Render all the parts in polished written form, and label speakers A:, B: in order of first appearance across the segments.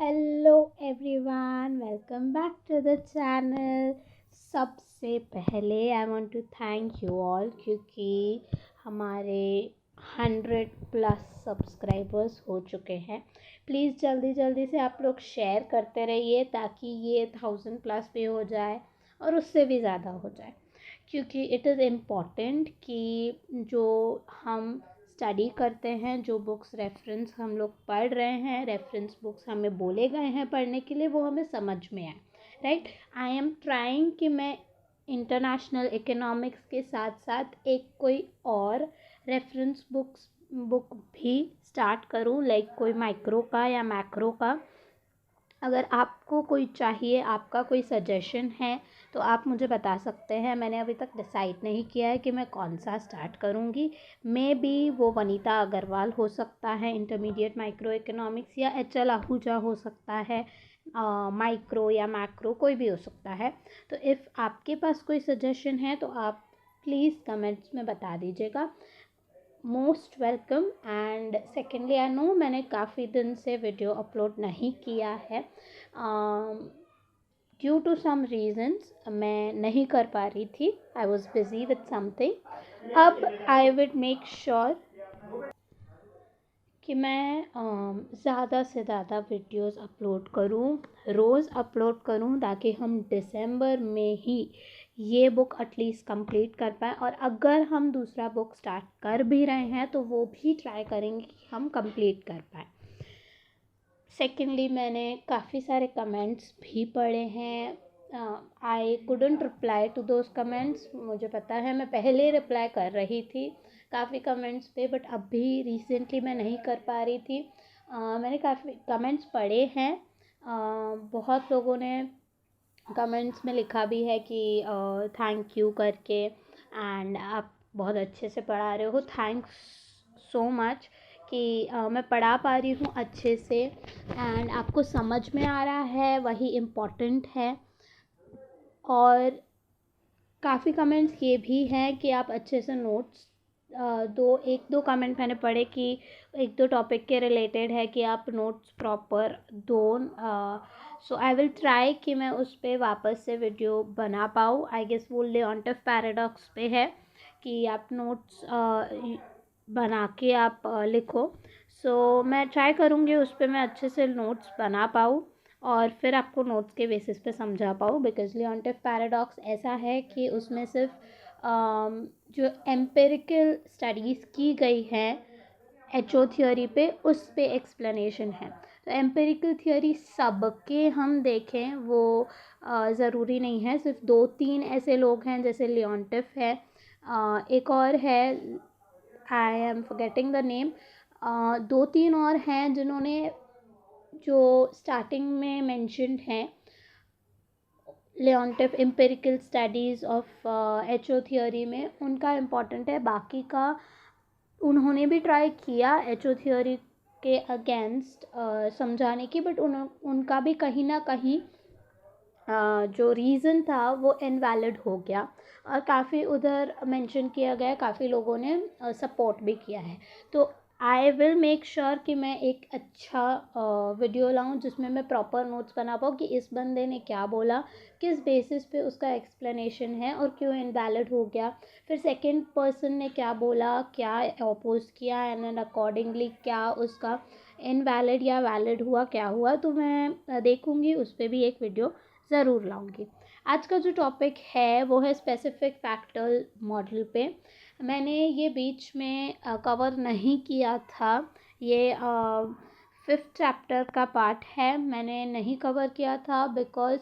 A: Hello everyone, welcome back to the channel. सबसे पहले I want to thank you all क्योंकि हमारे 100+ subscribers हो चुके हैं। प्लीज़ जल्दी जल्दी से आप लोग शेयर करते रहिए ताकि ये 1000+ भी हो जाए और उससे भी ज़्यादा हो जाए, क्योंकि इट इज़ इम्पॉर्टेंट कि जो हम स्टडी करते हैं, जो बुक्स रेफरेंस हम लोग पढ़ रहे हैं, रेफरेंस बुक्स हमें बोले गए हैं पढ़ने के लिए, वो हमें समझ में आए। राइट, आई एम ट्राइंग कि मैं इंटरनेशनल इकोनॉमिक्स के साथ साथ एक कोई और रेफरेंस बुक भी स्टार्ट करूं, लाइक कोई माइक्रो का या मैक्रो का। अगर आपको कोई चाहिए, आपका कोई सजेशन है तो आप मुझे बता सकते हैं। मैंने अभी तक डिसाइड नहीं किया है कि मैं कौन सा स्टार्ट करूँगी। मे बी वो वनीता अग्रवाल हो सकता है इंटरमीडिएट माइक्रो इकोनॉमिक्स, या HL आहूजा हो सकता है माइक्रो या मैक्रो, कोई भी हो सकता है। तो इफ़ आपके पास कोई सजेशन है तो आप प्लीज़ कमेंट्स में बता दीजिएगा। Most welcome. And secondly, I know मैंने काफ़ी दिन से वीडियो अपलोड नहीं किया है, ड्यू टू सम रीजंस मैं नहीं कर पा रही थी। I was busy with something. अब आई विल मेक श्योर कि मैं ज़्यादा से ज़्यादा वीडियोस अपलोड करूँ, रोज़ अपलोड करूँ, ताकि हम दिसंबर में ही ये बुक एटलीस्ट कंप्लीट कर पाएँ। और अगर हम दूसरा बुक स्टार्ट कर भी रहे हैं तो वो भी ट्राई करेंगे कि हम कंप्लीट कर पाएँ। सेकेंडली, मैंने काफ़ी सारे कमेंट्स भी पढ़े हैं। I couldn't reply to those comments. मुझे पता है मैं पहले रिप्लाई कर रही थी काफ़ी कमेंट्स पे, बट अभी रिसेंटली मैं नहीं कर पा रही थी। मैंने काफ़ी कमेंट्स पढ़े हैं। बहुत लोगों ने कमेंट्स में लिखा भी है कि थैंक यू करके, एंड आप बहुत अच्छे से पढ़ा रहे हो। थैंक्स सो मच कि मैं पढ़ा पा रही हूँ अच्छे से एंड आपको समझ में आ रहा है, वही इम्पॉर्टेंट है। और काफ़ी कमेंट्स ये भी हैं कि आप अच्छे से नोट्स एक दो कमेंट मैंने पढ़े कि एक दो टॉपिक के रिलेटेड है कि आप नोट्स प्रॉपर दो। सो आई विल ट्राई कि मैं उस पर वापस से वीडियो बना पाऊँ। आई गेस वो लियोंटिफ पैराडॉक्स पे है कि आप नोट्स बना के आप लिखो। सो मैं ट्राई करूँगी उस पर मैं अच्छे से नोट्स बना पाऊँ और फिर आपको नोट्स के बेसिस पे समझा पाऊँ। बिकॉज लियोंटिफ पैराडॉक्स ऐसा है कि उसमें सिर्फ जो एम्पिरिकल स्टडीज़ की गई हैं HO थियोरी पे, उस पे एक्सप्लेनेशन है। तो एम्पिरिकल थियोरी सबके हम देखें वो ज़रूरी नहीं है। सिर्फ 2-3 ऐसे लोग हैं, जैसे लियोंटिफ है, एक और है, I am forgetting the name. 2-3 और हैं जिन्होंने जो स्टार्टिंग में मेंशन्ड हैं Leontief empirical studies of HO theory में, उनका इम्पॉर्टेंट है। बाकी का उन्होंने भी ट्राई किया HO थियोरी के अगेंस्ट समझाने की, बट उनका भी कहीं ना कहीं जो रीज़न था वो इनवैलिड हो गया और काफ़ी उधर मेंशन किया गया, काफ़ी लोगों ने सपोर्ट भी किया है। तो आई विल मेक श्योर कि मैं एक अच्छा वीडियो लाऊं जिसमें मैं प्रॉपर नोट्स बना पाऊँ कि इस बंदे ने क्या बोला, किस बेसिस पे उसका एक्सप्लेनेशन है और क्यों इनवैलिड हो गया। फिर सेकंड पर्सन ने क्या बोला, क्या अपोज किया, एंड अकॉर्डिंगली क्या उसका इनवैलिड या वैलिड हुआ, क्या हुआ। तो मैं देखूँगी, उस पर भी एक वीडियो ज़रूर लाऊंगी। आज का जो टॉपिक है वो है स्पेसिफिक फैक्टर मॉडल पे। मैंने ये बीच में कवर नहीं किया था। ये 5th चैप्टर का पार्ट है, मैंने नहीं कवर किया था बिकॉज़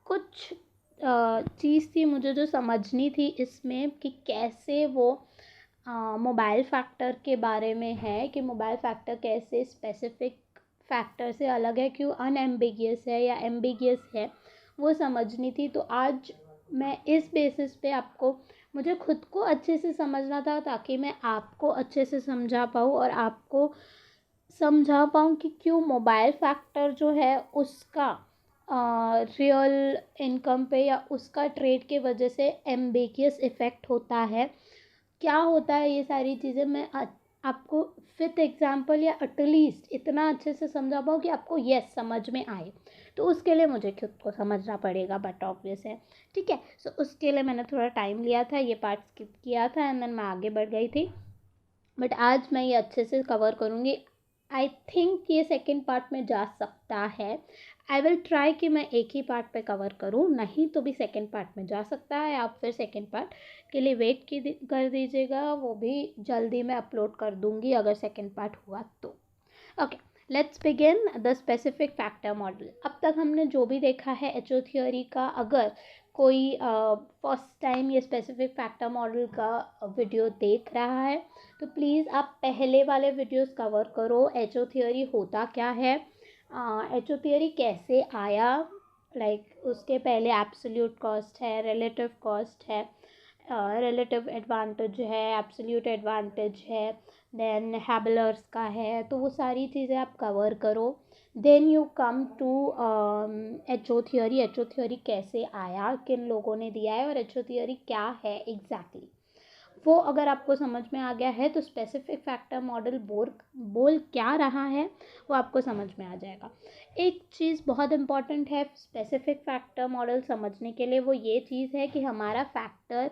A: कुछ चीज़ थी मुझे जो समझनी थी इसमें कि कैसे वो मोबाइल फैक्टर के बारे में है कि मोबाइल फैक्टर कैसे स्पेसिफिक फैक्टर से अलग है, क्यों अनएम्बिगियस है या एम्बिगियस है, वो समझनी थी। तो आज मैं इस बेसिस पे मुझे खुद को अच्छे से समझना था ताकि मैं आपको अच्छे से समझा पाऊँ और आपको समझा पाऊँ कि क्यों मोबाइल फैक्टर जो है उसका रियल इनकम पे या उसका ट्रेड के वजह से एम्बिगियस इफ़ेक्ट होता है। क्या होता है ये सारी चीज़ें मैं आपको फिफ्थ एग्जाम्पल या एटलीस्ट इतना अच्छे से समझा पाओ कि आपको यस समझ में आए, तो उसके लिए मुझे खुद को समझना पड़ेगा, बट ऑब्वियस है, ठीक है। सो उसके लिए मैंने थोड़ा टाइम लिया था, ये पार्ट स्किप किया था एंड देन मैं आगे बढ़ गई थी, बट आज मैं ये अच्छे से कवर करूँगी। आई थिंक ये सेकेंड पार्ट में जा सकता है। आई विल ट्राई कि मैं एक ही पार्ट पे कवर करूँ, नहीं तो भी सेकेंड पार्ट में जा सकता है। आप फिर सेकेंड पार्ट के लिए वेट कर दीजिएगा, वो भी जल्दी मैं अपलोड कर दूँगी अगर सेकेंड पार्ट हुआ तो। Okay, let's begin the specific factor model. अब तक हमने जो भी देखा है एचओ थियोरी का, अगर कोई फर्स्ट टाइम ये स्पेसिफिक फैक्टर मॉडल का वीडियो देख रहा है तो प्लीज़ आप पहले वाले वीडियोस कवर करो। एचओ थियोरी होता क्या है, एचओ थियोरी कैसे आया, उसके पहले एब्सोल्यूट कॉस्ट है, रिलेटिव कॉस्ट है, रिलेटिव एडवांटेज है, एब्सोल्यूट एडवांटेज है, देन हैबलर्स का है, तो वो सारी चीज़ें आप कवर करो। Then you come to HO theory. HO theory कैसे आया, किन लोगों ने दिया है, और एचओ थियोरी क्या है एग्जैक्टली, वो अगर आपको समझ में आ गया है तो स्पेसिफिक फैक्टर मॉडल बोल क्या रहा है वो आपको समझ में आ जाएगा। एक चीज़ बहुत इम्पॉर्टेंट है स्पेसिफिक फैक्टर मॉडल समझने के लिए, वो ये चीज़ है कि हमारा फैक्टर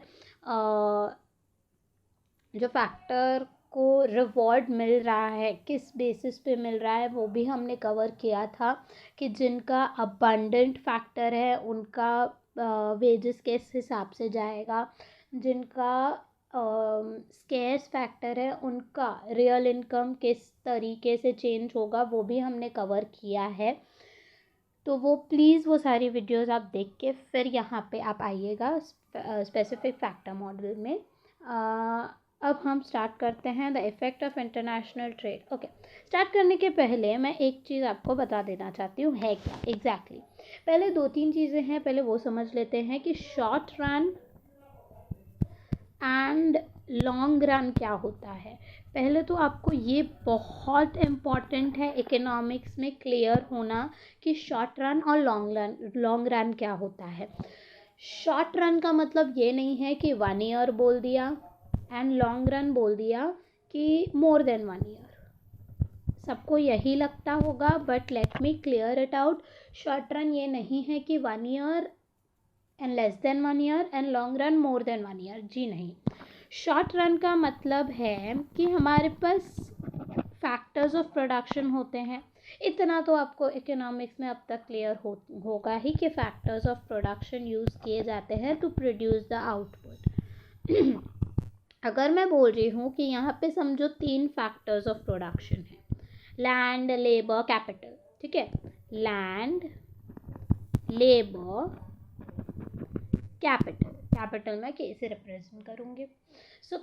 A: जो फैक्टर को रिवॉर्ड मिल रहा है किस बेसिस पे मिल रहा है, वो भी हमने कवर किया था कि जिनका अबंडेंट फैक्टर है उनका वेजेस किस हिसाब से जाएगा, जिनका स्केर्स फैक्टर है उनका रियल इनकम किस तरीके से चेंज होगा, वो भी हमने कवर किया है। तो वो प्लीज़ वो सारी वीडियोस आप देख के फिर यहाँ पे आप आइएगा स्पेसिफिक फैक्टर मॉडल में। अब हम स्टार्ट करते हैं the effect of international trade. Okay, start करने के पहले मैं एक चीज़ आपको बता देना चाहती हूँ, है क्या एग्जैक्टली पहले 2-3 चीज़ें हैं, पहले वो समझ लेते हैं कि short run and long run क्या होता है। पहले तो आपको ये बहुत इम्पॉर्टेंट है इकोनॉमिक्स में क्लियर होना कि शॉर्ट रन और लॉन्ग रन क्या होता है। शॉर्ट रन का मतलब ये नहीं है कि 1 ईयर बोल दिया, एंड लॉन्ग रन बोल दिया कि मोर देन 1 ईयर। सबको यही लगता होगा, but let me clear it out. Short run ये नहीं है कि 1 year and less than 1 year and long run more than 1 year, जी नहीं। शॉर्ट रन का मतलब है कि हमारे पास फैक्टर्स ऑफ प्रोडक्शन होते हैं। इतना तो आपको इकोनॉमिक्स में अब तक क्लियर होगा ही कि फैक्टर्स ऑफ प्रोडक्शन यूज़ किए जाते हैं टू प्रोड्यूस द आउटपुट। अगर मैं बोल रही हूँ कि यहाँ पे समझो 3 फैक्टर्स ऑफ प्रोडक्शन है, लैंड, लेबर, कैपिटल, ठीक है। लैंड, लेबर, कैपिटल मैं के से रिप्रेजेंट करूँगी। सो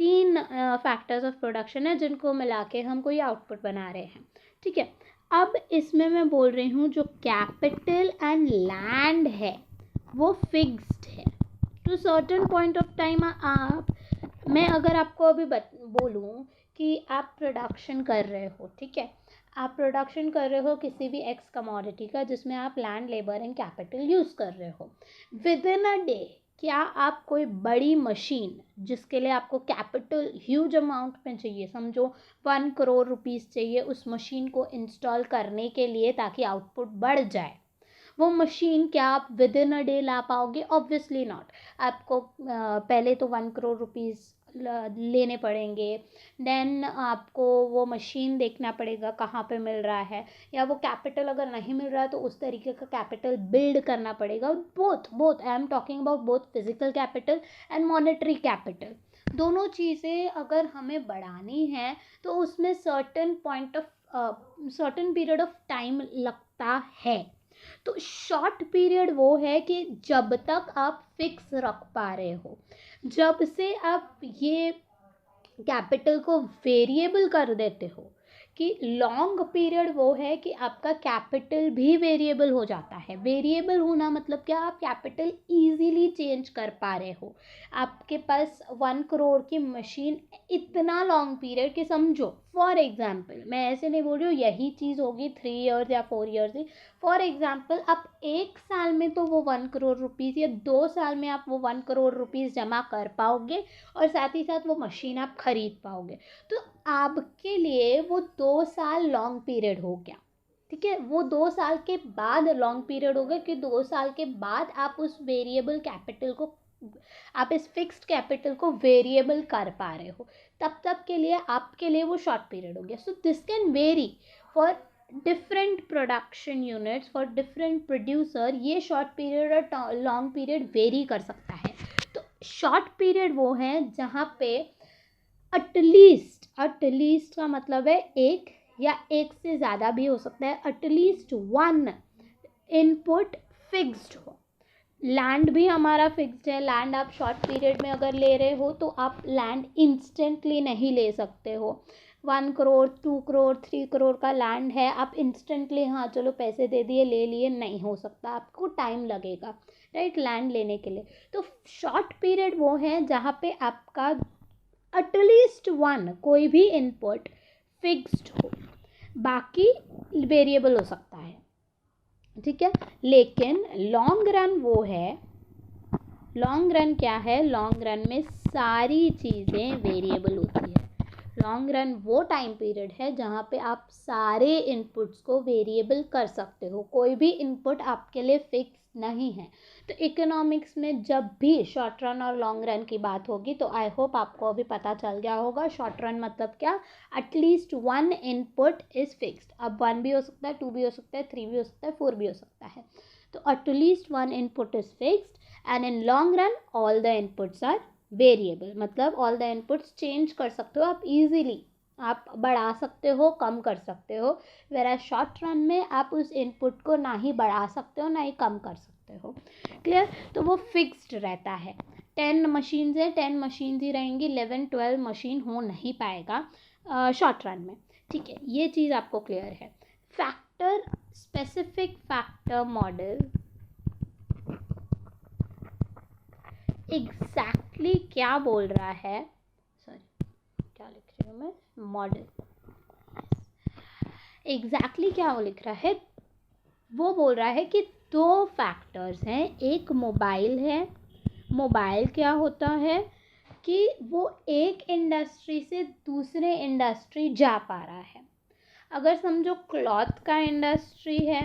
A: 3 फैक्टर्स ऑफ प्रोडक्शन है जिनको मिला के हम कोई आउटपुट बना रहे हैं, ठीक है। अब इसमें मैं बोल रही हूँ जो कैपिटल एंड लैंड है वो फिक्स्ड है to certain point of time. मैं अगर आपको अभी बोलूँ कि आप प्रोडक्शन कर रहे हो, ठीक है, आप प्रोडक्शन कर रहे हो किसी भी एक्स कमोडिटी का जिसमें आप land, labour and capital use कर रहे हो, विद इन अ डे क्या आप कोई बड़ी मशीन जिसके लिए आपको कैपिटल ह्यूज अमाउंट में चाहिए, समझो 1 करोड़ रुपीज़ चाहिए उस मशीन को इंस्टॉल करने के लिए ताकि आउटपुट बढ़ जाए, वो मशीन क्या आप विद इन अ डे ला पाओगे? Obviously not. आपको पहले तो 1 करोड़ रुपीज़ लेने पड़ेंगे, देन आपको वो मशीन देखना पड़ेगा कहाँ पे मिल रहा है, या वो कैपिटल अगर नहीं मिल रहा है तो उस तरीके का कैपिटल बिल्ड करना पड़ेगा। Both I am talking about both physical capital and monetary capital. दोनों चीज़ें अगर हमें बढ़ानी है तो उसमें सर्टेन पीरियड ऑफ टाइम लगता है। तो शॉर्ट पीरियड वो है कि जब तक आप फिक्स रख पा रहे हो, जब से आप ये कैपिटल को वेरिएबल कर देते हो। कि लॉन्ग पीरियड वो है कि आपका कैपिटल भी वेरिएबल हो जाता है। वेरिएबल होना मतलब क्या, आप कैपिटल इजीली चेंज कर पा रहे हो। आपके पास 1 करोड़ की मशीन इतना लॉन्ग पीरियड कि समझो फॉर एग्जांपल, मैं ऐसे नहीं बोल रही हूँ यही चीज़ होगी 3 इयर्स या 4 इयर्स ही। फॉर एग्जांपल आप 1 साल में तो वो 1 करोड़ रुपीज़ या 2 साल में आप वो 1 करोड़ रुपीज़ जमा कर पाओगे और साथ ही साथ वो मशीन आप खरीद पाओगे। तो आपके लिए वो 2 साल लॉन्ग पीरियड हो गया, ठीक है। वो 2 साल के बाद लॉन्ग पीरियड हो गया कि 2 साल के बाद आप उस वेरिएबल कैपिटल को, आप इस फिक्स्ड कैपिटल को वेरिएबल कर पा रहे हो, तब तक के लिए आपके लिए वो शॉर्ट पीरियड हो गया। So this can very for different production units, for different producer. ये शॉर्ट पीरियड और लॉन्ग पीरियड वेरी कर सकता है। तो शॉर्ट पीरियड वो है जहाँ पे अटलीस्ट का मतलब है एक या एक से ज़्यादा भी हो सकता है, अटलीस्ट वन इनपुट फिक्स्ड हो। लैंड भी हमारा फिक्स्ड है। लैंड आप शॉर्ट पीरियड में अगर ले रहे हो तो आप लैंड इंस्टेंटली नहीं ले सकते हो। 1 करोड़ 2 करोड़ 3 करोड़ का लैंड है, आप इंस्टेंटली हाँ चलो पैसे दे दिए ले लिए, नहीं हो सकता, आपको टाइम लगेगा, राइट, लैंड लेने के लिए। तो शॉर्ट पीरियड वो है जहाँ पे आपका एटलीस्ट वन कोई भी इनपुट फिक्स्ड हो, बाकी वेरिएबल हो सकता है, ठीक है। लेकिन लॉन्ग रन वो है, लॉन्ग रन क्या है, लॉन्ग रन में सारी चीज़ें वेरिएबल होती है। लॉन्ग रन वो टाइम पीरियड है जहाँ पे आप सारे इनपुट्स को वेरिएबल कर सकते हो, कोई भी इनपुट आपके लिए फिक्स नहीं है। तो इकोनॉमिक्स में जब भी शॉर्ट रन और लॉन्ग रन की बात होगी तो आई होप आपको अभी पता चल गया होगा। शॉर्ट रन मतलब क्या, at least one input is fixed. अब 1 भी हो सकता है, 2 भी हो सकता है, 3 भी हो सकता है, 4 भी हो सकता है। तो at least one input is fixed and in long run all the inputs are variable, मतलब ऑल द इनपुट्स चेंज कर सकते हो आप इजीली, आप बढ़ा सकते हो, कम कर सकते हो। वेरा शॉर्ट रन में आप उस इनपुट को ना ही बढ़ा सकते हो ना ही कम कर सकते हो। क्लियर। तो वो फिक्स्ड रहता है। 10 मशीन्स है, 10 मशीन्स ही रहेंगी, 11-12 मशीन हो नहीं पाएगा शॉर्ट रन में, ठीक है। ये चीज़ आपको क्लियर है। Factor, specific factor model exactly क्या बोल रहा है, सॉरी क्या लिख रही हूँ मैं, मॉडल एग्जैक्टली क्या वो लिख रहा है, वो बोल रहा है कि 2 फैक्टर्स हैं। एक मोबाइल है। मोबाइल क्या होता है कि वो एक इंडस्ट्री से दूसरे इंडस्ट्री जा पा रहा है। अगर समझो क्लॉथ का इंडस्ट्री है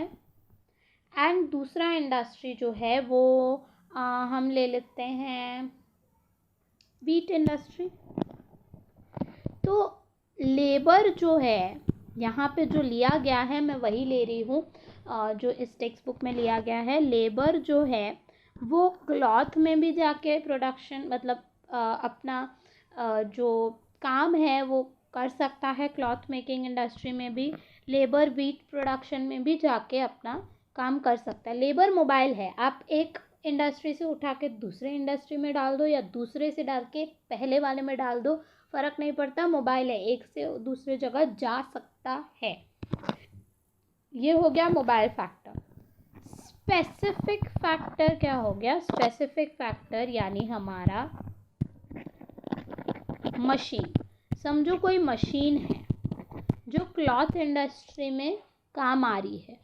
A: एंड दूसरा इंडस्ट्री जो है वो हम ले लेते हैं व्हीट इंडस्ट्री, तो लेबर जो है यहाँ पे जो लिया गया है, मैं वही ले रही हूँ जो इस टेक्स्ट बुक में लिया गया है। लेबर जो है वो क्लॉथ में भी जाके प्रोडक्शन, मतलब अपना जो काम है वो कर सकता है, क्लॉथ मेकिंग इंडस्ट्री में भी। लेबर व्हीट प्रोडक्शन में भी जाके अपना काम कर सकता है। लेबर मोबाइल है, आप एक इंडस्ट्री से उठा के दूसरे इंडस्ट्री में डाल दो या दूसरे से डाल के पहले वाले में डाल दो, फ़र्क नहीं पड़ता, मोबाइल है, एक से दूसरे जगह जा सकता है। ये हो गया मोबाइल फैक्टर। स्पेसिफिक फैक्टर क्या हो गया, स्पेसिफिक फैक्टर यानी हमारा मशीन। समझो कोई मशीन है जो क्लॉथ इंडस्ट्री में काम आ रही है,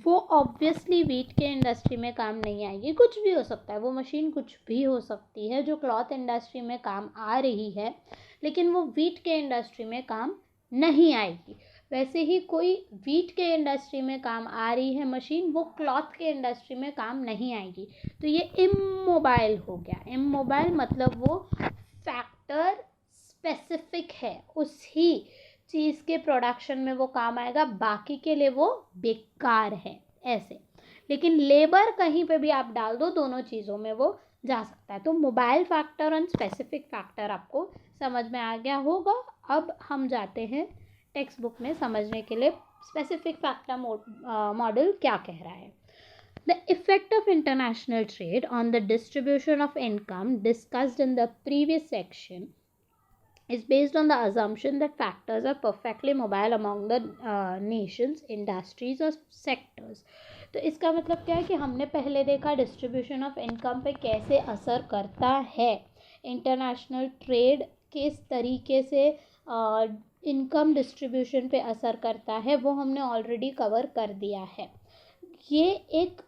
A: वो ऑब्वियसली व्हीट के इंडस्ट्री में काम नहीं आएगी। कुछ भी हो सकता है, वो मशीन कुछ भी हो सकती है जो क्लॉथ इंडस्ट्री में काम आ रही है, लेकिन वो व्हीट के इंडस्ट्री में काम नहीं आएगी। वैसे ही कोई व्हीट के इंडस्ट्री में काम आ रही है मशीन, वो क्लॉथ के इंडस्ट्री में काम नहीं आएगी। तो ये इमोबाइल हो गया। इमोबाइल मतलब वो फैक्टर स्पेसिफिक है, उसी चीज़ के प्रोडक्शन में वो काम आएगा, बाकी के लिए वो बेकार है, ऐसे। लेकिन लेबर कहीं पे भी आप डाल दो, दोनों चीज़ों में वो जा सकता है। तो मोबाइल फैक्टर और स्पेसिफिक फैक्टर आपको समझ में आ गया होगा। अब हम जाते हैं टेक्स्ट बुक में समझने के लिए स्पेसिफिक फैक्टर मॉडल क्या कह रहा है। The effect of international trade on the distribution of income discussed in the previous section is based on the assumption that factors are perfectly mobile among the nations, industries और sectors। तो इसका मतलब क्या है कि हमने पहले देखा डिस्ट्रीब्यूशन ऑफ इनकम पे कैसे असर करता है, इंटरनेशनल ट्रेड किस तरीके से इनकम डिस्ट्रीब्यूशन पे असर करता है, वो हमने ऑलरेडी कवर कर दिया है। ये एक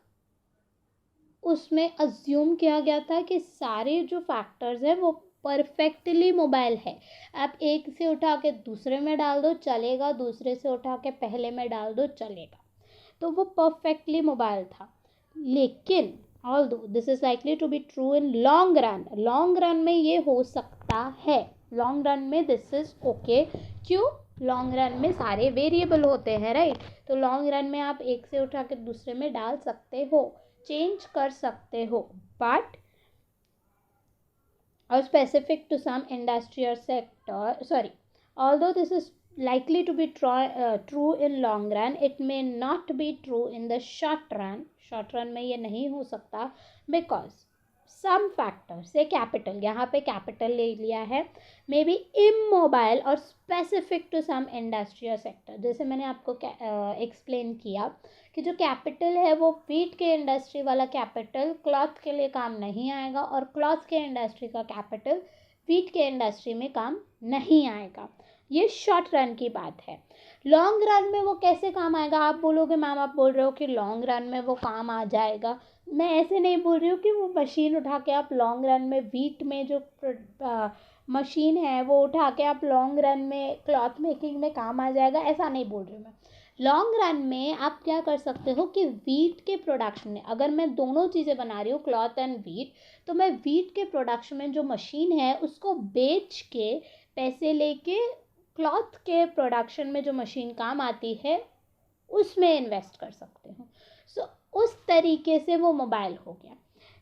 A: उसमें अज्यूम किया गया था कि सारे जो फैक्टर्स हैं वो परफेक्टली मोबाइल है। आप एक से उठा के दूसरे में डाल दो चलेगा, दूसरे से उठा के पहले में डाल दो चलेगा। तो वो परफेक्टली मोबाइल था। लेकिन although this is likely to be true in long run, long run में ये हो सकता है, लॉन्ग रन में दिस इज ओके। क्यों? लॉन्ग रन में सारे वेरिएबल होते हैं, राइट? तो लॉन्ग रन में आप एक से उठा के दूसरे में डाल सकते हो, चेंज कर सकते हो, but or specific to some industry or sector, although this is likely to be true in long run, it may not be true in the short run में ये नहीं हो सकता, because some factors से capital, यहाँ पे capital ले लिया है, मे बी इमोबाइल और स्पेसिफिक टू सम इंडस्ट्री और सेक्टर। जैसे मैंने आपको एक्सप्लेन किया कि जो कैपिटल है वो वीट के इंडस्ट्री वाला कैपिटल क्लॉथ के लिए काम नहीं आएगा, और क्लॉथ के इंडस्ट्री का कैपिटल वीट के इंडस्ट्री में काम नहीं आएगा। ये शॉर्ट रन की बात है। लॉन्ग रन में वो कैसे काम आएगा? आप बोलोगे मैम, आप बोल रहे हो कि लॉन्ग रन में वो काम आ जाएगा। मैं ऐसे नहीं बोल रही हूँ कि वो मशीन उठा के आप लॉन्ग रन में वीट में जो मशीन है वो उठा के आप लॉन्ग रन में क्लॉथ मेकिंग में काम आ जाएगा, ऐसा नहीं बोल रही हूँ मैं। लॉन्ग रन में आप क्या कर सकते हो कि वीट के प्रोडक्शन में, अगर मैं दोनों चीज़ें बना रही हूँ क्लॉथ एंड वीट, तो मैं वीट के प्रोडक्शन में जो मशीन है उसको बेच के पैसे लेके क्लॉथ के प्रोडक्शन में जो मशीन काम आती है उसमें इन्वेस्ट कर सकते हो। सो उस तरीके से वो मोबाइल हो गया।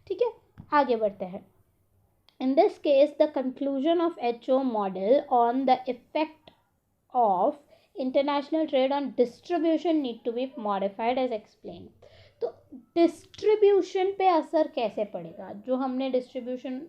A: ठीक है, आगे बढ़ते हैं। In this case, the conclusion of HO model on the effect of international trade on distribution need to be modified as explained. तो डिस्ट्रीब्यूशन पे असर कैसे पड़ेगा? जो हमने डिस्ट्रीब्यूशन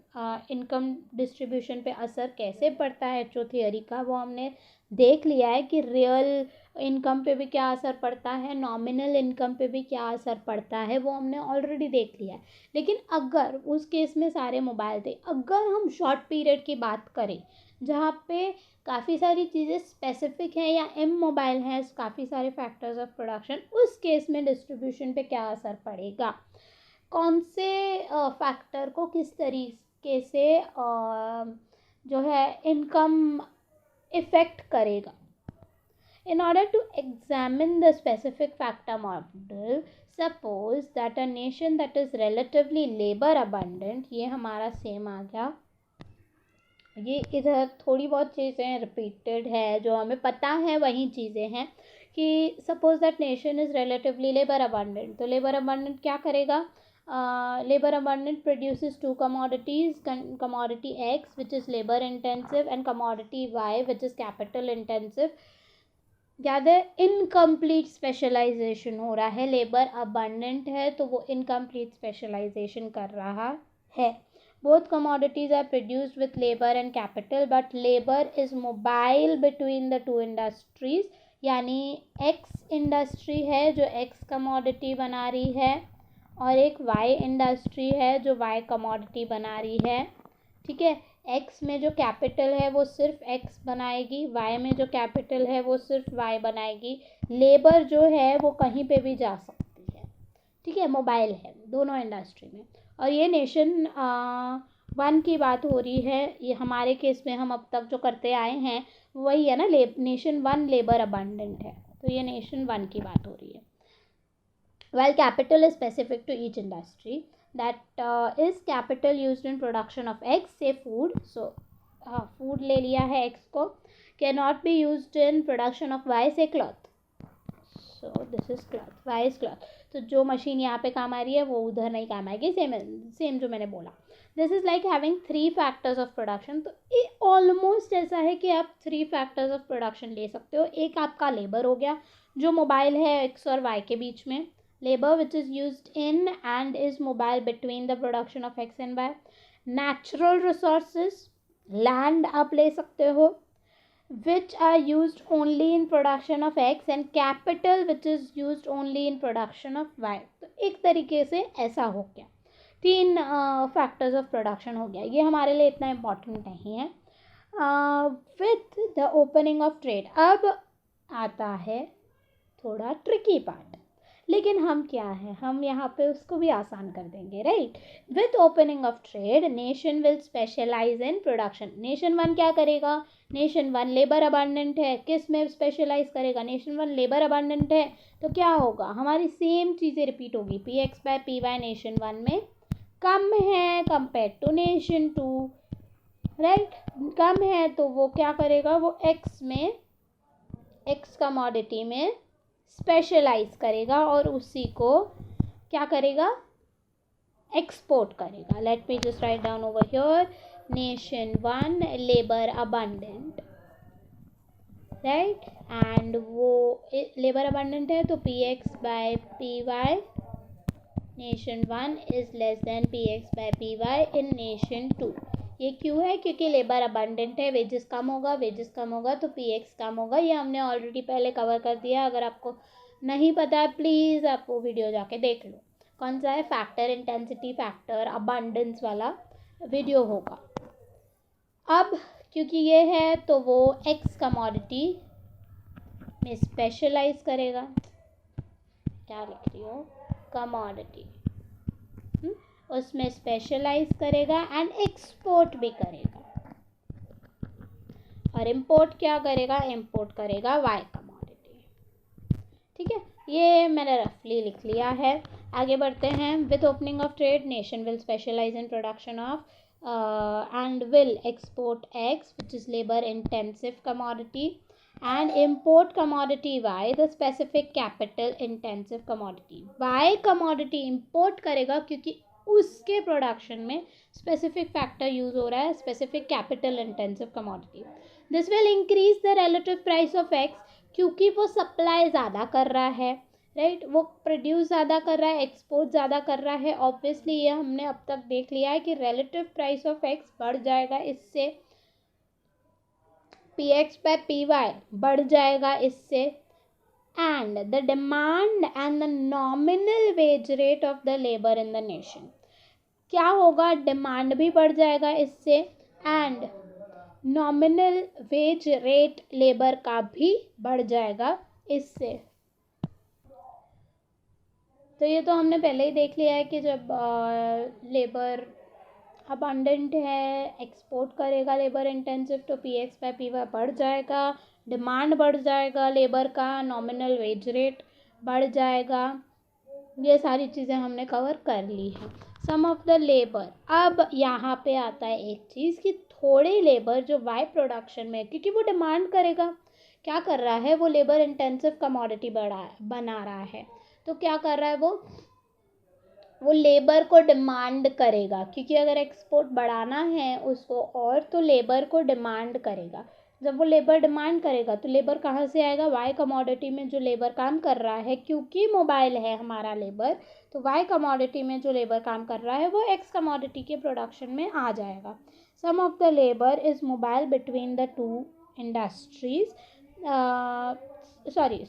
A: इनकम डिस्ट्रीब्यूशन पे असर कैसे पड़ता है HO थियरी का, वो हमने देख लिया है कि रियल इनकम पे भी क्या असर पड़ता है, नॉमिनल इनकम पे भी क्या असर पड़ता है, वो हमने ऑलरेडी देख लिया है। लेकिन अगर उस केस में सारे मोबाइल थे, अगर हम शॉर्ट पीरियड की बात करें जहाँ पे काफ़ी सारी चीज़ें स्पेसिफिक हैं या एम मोबाइल हैं, काफ़ी सारे फैक्टर्स ऑफ प्रोडक्शन, उस केस में डिस्ट्रीब्यूशन पे क्या असर पड़ेगा, कौन से फैक्टर को किस तरीके से जो है इनकम इफ़ेक्ट करेगा। In order to examine the specific factor model, suppose that a nation that is relatively labor abundant, ये हमारा सेम आ गया, ये इधर थोड़ी बहुत चीज़ें रिपीटेड है, जो हमें पता है वही चीज़ें हैं कि suppose that nation is relatively labour abundant. तो लेबर अबंडेंट क्या करेगा? Labour abundant produces two commodities, commodity x which is labour intensive and commodity y which is capital intensive. ज़्यादा इनकम्प्लीट स्पेशलाइजेशन हो रहा है, लेबर अबंडेंट है तो वो इनकम्प्लीट स्पेशलाइजेशन कर रहा है। Both commodities are produced with labor and capital, but labor is mobile between the two industries, यानी X इंडस्ट्री है जो X कमोडिटी बना रही है, और एक Y इंडस्ट्री है जो Y कमोडिटी बना रही है। ठीक है, X में जो कैपिटल है वो सिर्फ X बनाएगी, Y में जो कैपिटल है वो सिर्फ Y बनाएगी। लेबर जो है वो कहीं पे भी जा सकती है। ठीक है, मोबाइल है दोनों इंडस्ट्री में। और ये नेशन वन की बात हो रही है, ये हमारे केस में हम अब तक जो करते आए हैं वही है ना, नेशन वन लेबर अबंडेंट है, तो ये नेशन वन की बात हो रही है। While capital is specific to each industry, that is capital used in production of X, say food. So food ले लिया है X को, cannot be used in production of Y, say cloth. So this is cloth, Y is cloth. तो जो machine यहाँ पे काम आ रही है वो उधर नहीं काम आएगी, सेम जो मैंने बोला। This is like having 3 factors of production. तो ये ऑलमोस्ट ऐसा है कि आप 3 फैक्टर्स ऑफ प्रोडक्शन ले सकते हो। एक आपका लेबर हो गया जो मोबाइल है X और Y के बीच में, labour which is used in and is mobile between the production of X and Y। Natural resources, land आप ले सकते हो, which are used only in production of X, and capital which is used only in production of Y। तो एक तरीके से ऐसा हो गया, 3 फैक्टर्स ऑफ प्रोडक्शन हो गया। ये हमारे लिए इतना इम्पॉर्टेंट नहीं है। With the opening of trade, अब आता है थोड़ा ट्रिकी पार्ट। लेकिन हम क्या है, हम यहाँ पे उसको भी आसान कर देंगे, right. With opening of trade nation will specialise in production. Nation one क्या करेगा, नेशन वन लेबर अबांडेंट है, किस में स्पेशलाइज करेगा, नेशन वन लेबर अबांडेंट है, तो क्या होगा, हमारी सेम चीज़ें रिपीट होगी। P x by P Y nation one में कम है compare to nation two, right. कम है तो वो क्या करेगा, वो एक्स में, एक्स कमोडिटी में स्पेशलाइज करेगा और उसी को क्या करेगा, एक्सपोर्ट करेगा। Let me just write down over here, nation one labour abundant, right, and वो लेबर अबंडेंट है तो p x by P Y nation one is less than p x by P y in nation two. ये क्यों है, क्योंकि labour abundant है, wages कम होगा, वेजेस कम होगा तो पी एक्स कम होगा। ये हमने ऑलरेडी पहले कवर कर दिया, अगर आपको नहीं पता है प्लीज़ आप वो वीडियो जाके देख लो। कौन सा है, फैक्टर, इंटेंसिटी फैक्टर, अबंडेंस वाला वीडियो होगा। अब क्योंकि ये है तो वो एक्स कमोडिटी में स्पेशलाइज करेगा, क्या लिख रही हो, कमोडिटी, उसमें स्पेशलाइज करेगा एंड एक्सपोर्ट भी करेगा। और इंपोर्ट क्या करेगा, इंपोर्ट करेगा वाई कमोडिटी, ठीक है। ये मैंने रफली लिख लिया है। आगे बढ़ते हैं। With opening of trade nation will specialise in production of and will export X, which is labor intensive commodity, and import commodity Y, the specific capital intensive commodity. Y commodity import करेगा क्योंकि उसके production में specific factor use हो रहा है, specific capital intensive commodity. This will increase the relative price of x, क्योंकि वो supply ज़्यादा कर रहा है, राइट, वो प्रोड्यूस ज़्यादा कर रहा है, एक्सपोर्ट ज़्यादा कर रहा है। ऑब्वियसली ये हमने अब तक देख लिया है कि रिलेटिव प्राइस ऑफ एक्स बढ़ जाएगा, इससे p x by P Y बढ़ जाएगा इससे, and the demand and the nominal wage rate of the labour in the nation, क्या होगा, डिमांड भी बढ़ जाएगा इससे and nominal wage rate labour का भी बढ़ जाएगा इससे। तो ये तो हमने पहले ही देख लिया है कि जब लेबर अबंडेंट है, एक्सपोर्ट करेगा लेबर इंटेंसिव, तो p x by P Y बढ़ जाएगा, डिमांड बढ़ जाएगा लेबर का, नॉमिनल वेज रेट बढ़ जाएगा। ये सारी चीज़ें हमने कवर कर ली हैं। सम ऑफ द लेबर, अब यहाँ पे आता है एक चीज़ कि थोड़े लेबर जो वाई प्रोडक्शन में, क्योंकि वो डिमांड करेगा, क्या कर रहा है, वो लेबर इंटेंसिव कमोडिटी बना रहा है, तो क्या कर रहा है, वो लेबर को डिमांड करेगा, क्योंकि अगर एक्सपोर्ट बढ़ाना है उसको और, तो लेबर को डिमांड करेगा। जब वो लेबर डिमांड करेगा तो लेबर कहाँ से आएगा, वाई कमोडिटी में जो लेबर काम कर रहा है, क्योंकि मोबाइल है हमारा लेबर, तो वाई कमोडिटी में जो लेबर काम कर रहा है वो एक्स कमोडिटी के प्रोडक्शन में आ जाएगा। Some of the labour is mobile between the two industries,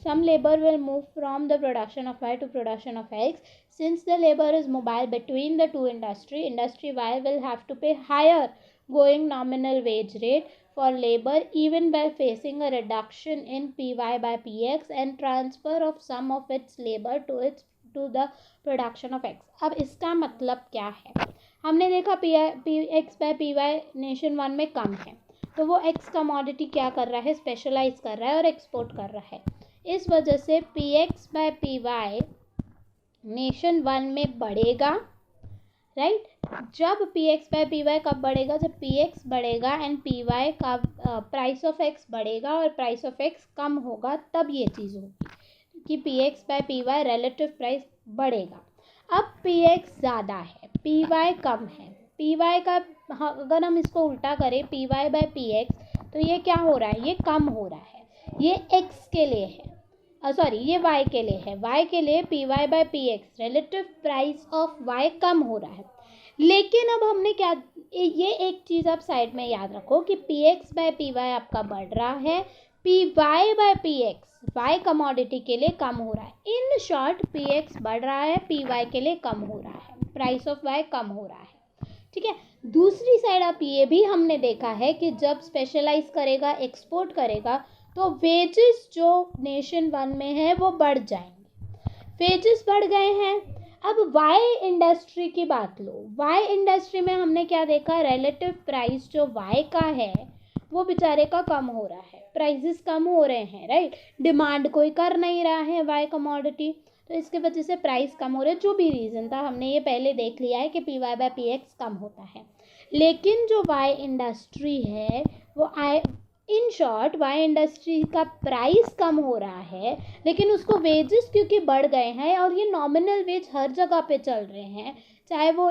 A: some labor will move from the production of Y to production of X. Since the labor is mobile between the two industry Y will have to pay higher going nominal wage rate for labor, even by facing a reduction in PY by PX and transfer of some of its labor to the production of X. अब इसका मतलब क्या है, हमने देखा PX by PY nation one में कम है, तो वो एक्स कमोडिटी क्या कर रहा है, स्पेशलाइज कर रहा है और एक्सपोर्ट कर रहा है। इस वजह से p x by P Y nation one में बढ़ेगा, राइट। जब p x by P y कब बढ़ेगा, जब पी एक्स बढ़ेगा एंड पी वाई का प्राइस ऑफ एक्स बढ़ेगा और प्राइस ऑफ एक्स कम होगा, तब ये चीज़ होगी कि p x by P y relative price बढ़ेगा। अब पी एक्स ज़्यादा है, पी वाई कम है, पी वाई का अगर हम इसको उल्टा करें p Y by P x, तो ये क्या हो रहा है, ये कम हो रहा है, ये एक्स के लिए है, ये वाई के लिए है, वाई के लिए P Y by P X relative price of Y कम हो रहा है। लेकिन अब हमने क्या, ये एक चीज़ आप साइड में याद रखो कि p x by P y आपका बढ़ रहा है, p Y by P x y commodity के लिए कम हो रहा है। इन शॉर्ट पी एक्स बढ़ रहा है, पी वाई के लिए कम हो रहा है, प्राइस ऑफ वाई कम हो रहा है, ठीक है। दूसरी साइड आप ये भी हमने देखा है कि जब स्पेशलाइज करेगा, एक्सपोर्ट करेगा, तो वेजेस जो नेशन वन में है वो बढ़ जाएंगे, वेजेस बढ़ गए हैं। अब वाई इंडस्ट्री की बात लो, वाई इंडस्ट्री में हमने क्या देखा, रिलेटिव प्राइस जो वाई का है वो बेचारे का कम हो रहा है, प्राइसेस कम हो रहे हैं, राइट। डिमांड कोई कर नहीं रहा है वाई कमोडिटी, तो इसके वजह से प्राइस कम हो रहे हैं। जो भी रीज़न था हमने ये पहले देख लिया है कि P Y by P X कम होता है। लेकिन जो वाई इंडस्ट्री है वो इन शॉर्ट वाई इंडस्ट्री का प्राइस कम हो रहा है, लेकिन उसको वेजेस क्योंकि बढ़ गए हैं और ये नॉमिनल वेज हर जगह पे चल रहे हैं, चाहे वो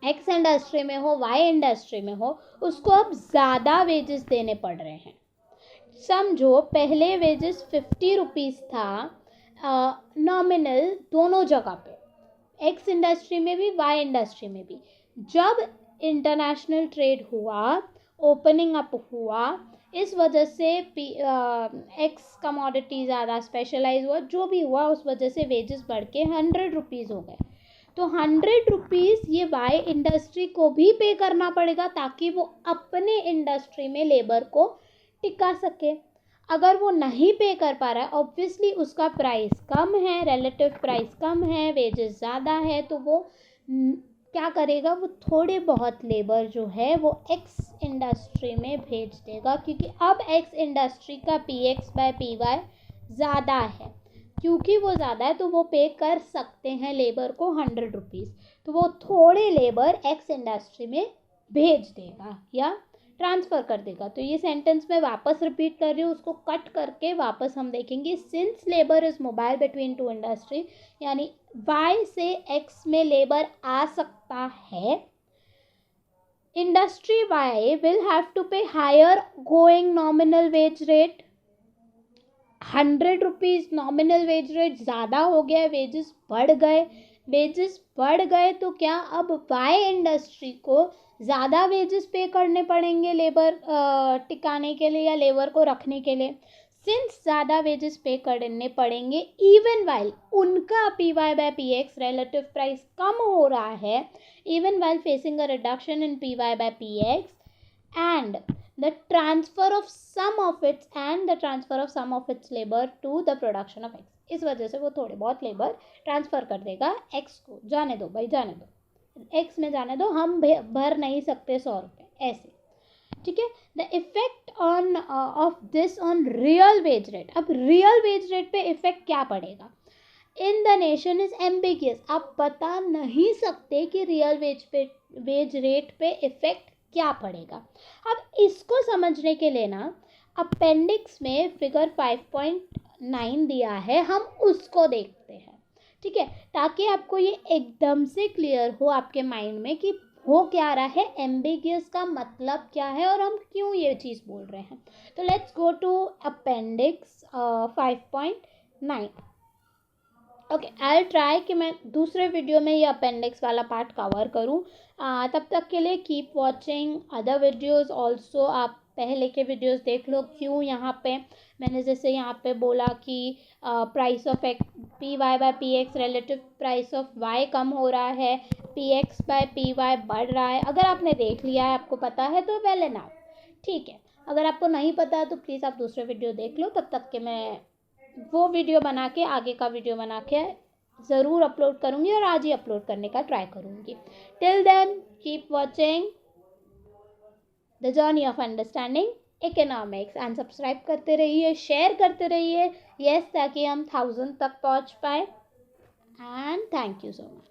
A: एक्स इंडस्ट्री में हो वाई इंडस्ट्री में हो, उसको अब ज़्यादा वेजेस देने पड़ रहे हैं। समझो पहले वेजेस 50 रुपीज़ था नॉमिनल दोनों जगह पे, एक्स इंडस्ट्री में भी वाई इंडस्ट्री में भी। जब इंटरनेशनल ट्रेड हुआ, ओपनिंग अप हुआ, इस वजह से एक्स कमोडिटी ज़्यादा स्पेशलाइज हुआ, जो भी हुआ उस वजह से वेजेस बढ़ के 100 रुपीज़ हो गए। तो 100 रुपीज़ ये वाई इंडस्ट्री को भी पे करना पड़ेगा ताकि वो अपने इंडस्ट्री में लेबर को टिका सके। अगर वो नहीं पे कर पा रहा है, ऑब्वियसली उसका प्राइस कम है, रिलेटिव प्राइस कम है, वेजेस ज़्यादा है, तो वो क्या करेगा, वो थोड़े बहुत लेबर जो है वो एक्स इंडस्ट्री में भेज देगा, क्योंकि अब एक्स इंडस्ट्री का p x by P y ज़्यादा है। क्योंकि वो ज़्यादा है तो वो पे कर सकते हैं लेबर को 100 रुपीज़, तो वो थोड़े लेबर एक्स इंडस्ट्री में भेज देगा या ट्रांसफ़र कर देगा। तो ये सेंटेंस मैं वापस रिपीट कर रही हूँ, उसको कट करके वापस हम देखेंगे। Since labour is mobile between two industry, यानी वाई से एक्स में लेबर आ सकता है, industry Y will have to pay higher going nominal wage rate. 100 rupees nominal wage rate ज़्यादा हो गया, वेजेस बढ़ गए तो क्या अब वाई इंडस्ट्री को ज़्यादा वेजेस पे करने पड़ेंगे लेबर टिकाने के लिए या लेबर को रखने के लिए। सिंस ज़्यादा वेजेस पे करने पड़ेंगे, इवन वाइल उनका P Y by P X relative price कम हो रहा है, even while facing a reduction in P Y by P X and the transfer of some of its labor to the production of x। इस वजह से वो थोड़े बहुत लेबर ट्रांसफ़र कर देगा x को, जाने दो भाई जाने दो, x में जाने दो, हम भर नहीं सकते 100 रुपये ऐसे, ठीक है। The effect on off this on real wage rate, अब रियल वेज रेट पे इफेक्ट क्या पड़ेगा इन द नेशन इज एम्बिगियस। आप बता नहीं सकते कि रियल वेज रेट पे इफेक्ट क्या पड़ेगा। अब इसको समझने के लिए ना अपेंडिक्स में फिगर 5.9 दिया है, हम उसको देखते हैं, ठीक है, ताकि आपको ये एकदम से क्लियर हो आपके माइंड में कि हो क्या रहा है, एम्बिगियस का मतलब क्या है और हम क्यों ये चीज़ बोल रहे हैं। तो let's go to appendix 5.9। Okay, I try कि मैं दूसरे वीडियो में ये अपेंडिक्स वाला पार्ट कवर करूँ। तब तक के लिए keep watching other videos also. आप पहले के वीडियोस देख लो, क्यों यहाँ पे मैंने जैसे यहाँ पे बोला कि price of X P Y by P X relative price of Y कम हो रहा है, P x by P Y बढ़ रहा है। अगर आपने देख लिया है, आपको पता है तो वेल एनफ, ठीक है। अगर आपको नहीं पता है तो प्लीज़ आप दूसरे वीडियो देख लो। तब तक के मैं वो वीडियो बना के, आगे का वीडियो बना के ज़रूर अपलोड करूँगी और आज ही अपलोड करने का ट्राई करूँगी। Till then keep watching the journey of understanding economics and subscribe करते रहिए, शेयर करते रहिए, यस, ताकि हम 1000 तक पहुँच पाए। And thank you so much.